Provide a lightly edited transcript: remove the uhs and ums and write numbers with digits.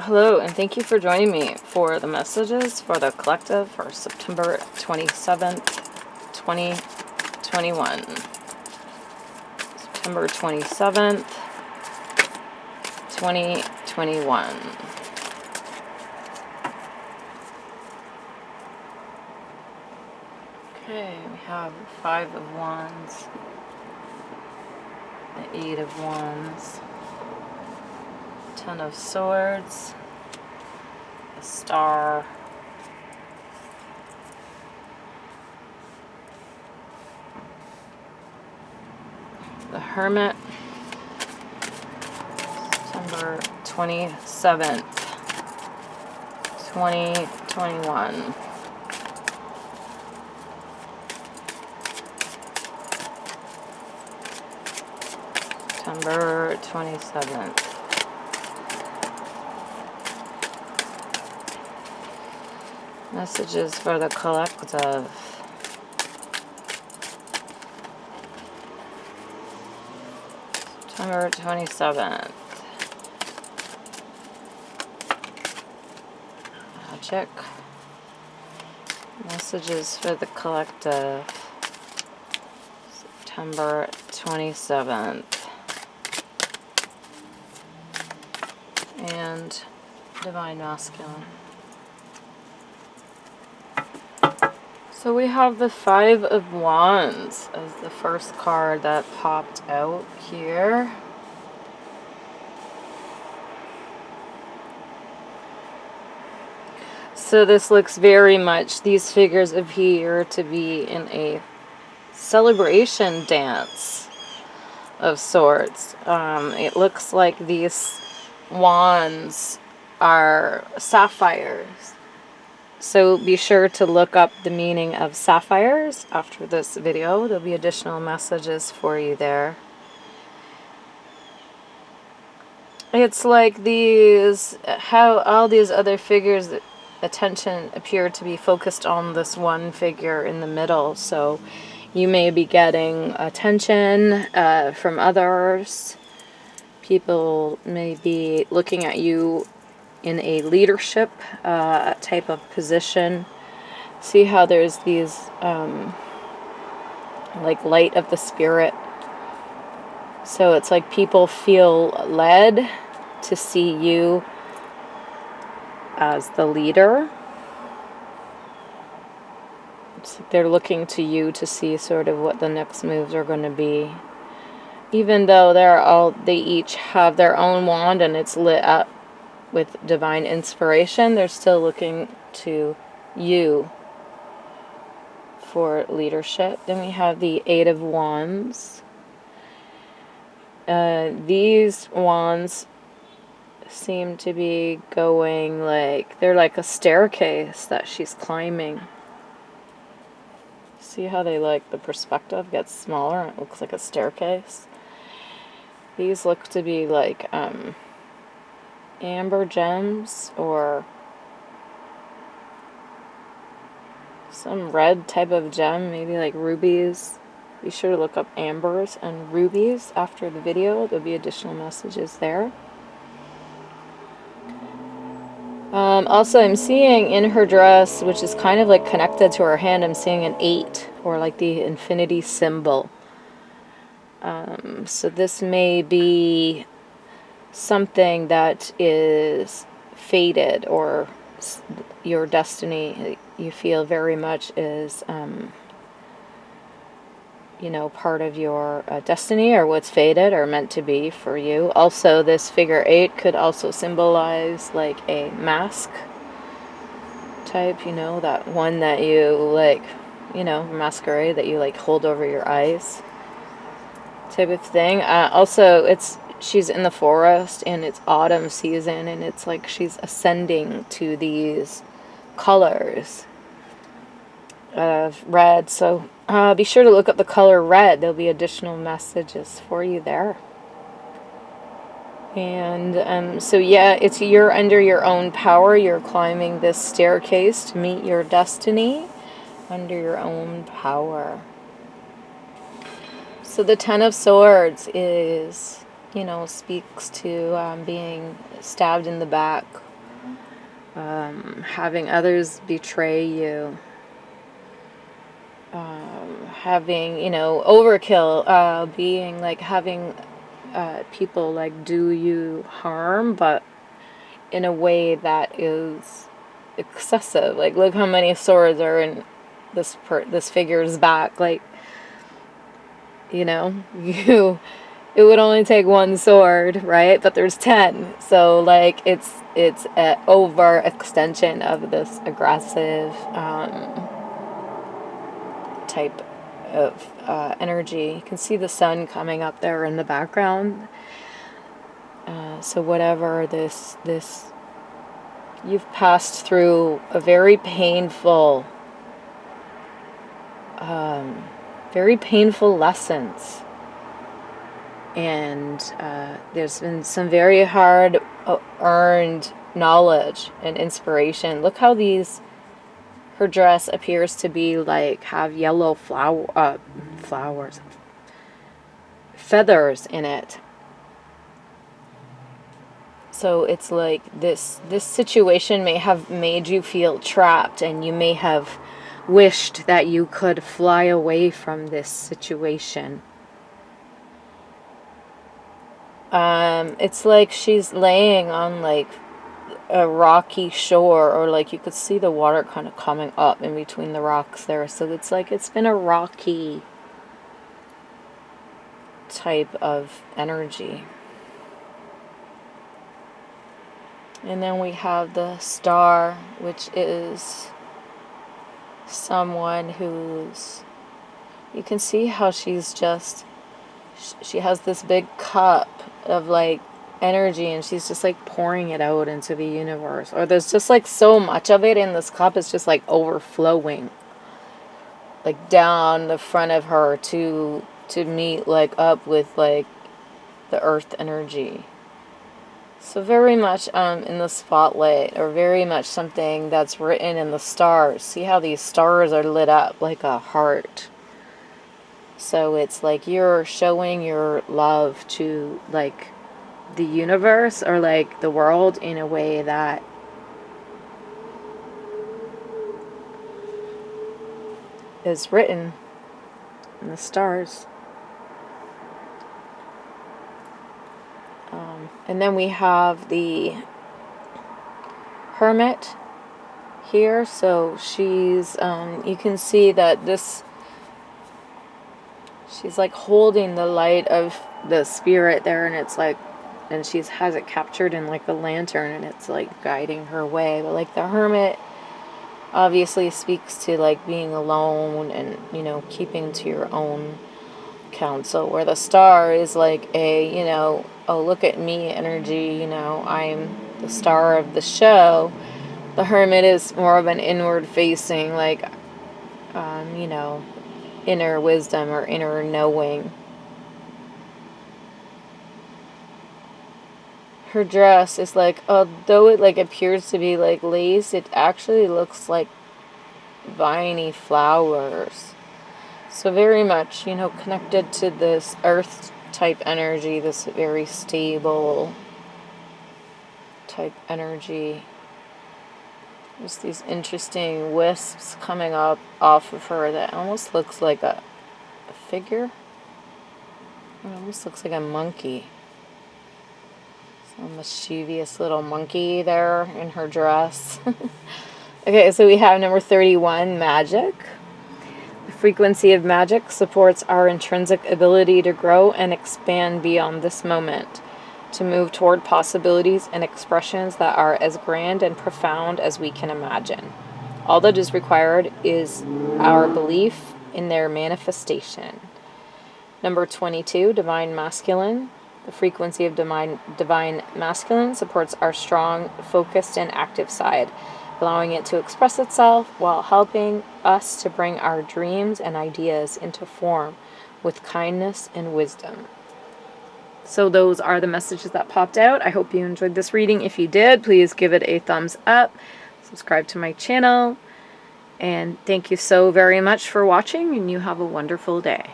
Hello, and thank you for joining me for the messages for the collective for September 27th, 2021. September 27th, 2021. Okay, we have the 5 of Wands, the 8 of Wands, 10 of Swords, the Star, the Hermit, September 27th, 2021. September 27th. Messages for the collective. September 27th. Magic. Messages for the collective. September 27th. And Divine Masculine. So we have the 5 of Wands as the first card that popped out here. So this looks very much, these figures appear to be in a celebration dance of sorts. It looks like these wands are sapphires. So be sure to look up the meaning of sapphires after this video. There'll be additional messages for you there. It's like these, how all these other figures' attention appear to be focused on this one figure in the middle. So you may be getting attention from others. People may be looking at you in a leadership type of position. See how there's these like light of the spirit. So it's like people feel led to see you as the leader. It's like they're looking to you to see sort of what the next moves are going to be. Even though they each have their own wand and it's lit up with divine inspiration, they're still looking to you for leadership. Then we have the 8 of Wands. These wands seem to be going like, they're like a staircase that she's climbing. See how they like the perspective gets smaller and it looks like a staircase? These look to be like amber gems or some red type of gem, maybe like rubies. Be sure to look up ambers and rubies after the video. There'll be additional messages there. Also, I'm seeing in her dress, which is kind of like connected to her hand, I'm seeing an 8 or like the infinity symbol. So this may be something that is fated, or your destiny you feel very much is part of your destiny, or what's fated or meant to be for you. Also, this figure 8 could also symbolize like a mask type, that one that you like, masquerade that you like hold over your eyes type of thing. Also, she's in the forest and it's autumn season and it's like she's ascending to these colors of red. So be sure to look up the color red. There'll be additional messages for you there. And so yeah, you're under your own power. You're climbing this staircase to meet your destiny under your own power. So the 10 of Swords is, speaks to being stabbed in the back having others betray you, having, overkill, being like having people like do you harm, but in a way that is excessive. Like, look how many swords are in this figure's back. Like, you it would only take one sword, right? But there's 10. So like it's an over extension of this aggressive type of energy. You can see the sun coming up there in the background. So whatever this you've passed through a very painful lessons. And there's been some very hard earned knowledge and inspiration. Look how her dress appears to be like have yellow flowers, feathers in it. So it's like this situation may have made you feel trapped, and you may have wished that you could fly away from this situation. It's like she's laying on like a rocky shore, or like you could see the water kind of coming up in between the rocks there. So it's like it's been a rocky type of energy. And then we have the star, which is someone who's, you can see how she's just, she has this big cup of like energy, and she's just like pouring it out into the universe. Or there's just like so much of it in this cup, it's just like overflowing, like down the front of her to meet like up with like the earth energy. So very much in the spotlight, or very much something that's written in the stars. See how these stars are lit up like a heart. So it's like you're showing your love to like the universe, or like the world, in a way that is written in the stars. And then we have the Hermit here. So she's, you can see that she's like holding the light of the spirit there, and it's like, and she has it captured in like a lantern, and it's like guiding her way. But like the Hermit obviously speaks to like being alone and, keeping to your own counsel, where the star is like a, oh, look at me energy, I'm the star of the show. The Hermit is more of an inward facing, like, inner wisdom or inner knowing. Her dress is like, although it like appears to be like lace, it actually looks like viney flowers. So very much, connected to this earth type energy, this very stable type energy. There's these interesting wisps coming up off of her that almost looks like a figure. It almost looks like a monkey. Some mischievous little monkey there in her dress. Okay, so we have number 31, magic. The frequency of magic supports our intrinsic ability to grow and expand beyond this moment, to move toward possibilities and expressions that are as grand and profound as we can imagine. All that is required is our belief in their manifestation. Number 22, divine masculine. The frequency of divine masculine supports our strong, focused, and active side, allowing it to express itself while helping us to bring our dreams and ideas into form with kindness and wisdom. So those are the messages that popped out. I hope you enjoyed this reading. If you did, please give it a thumbs up, subscribe to my channel, and thank you so very much for watching, and you have a wonderful day.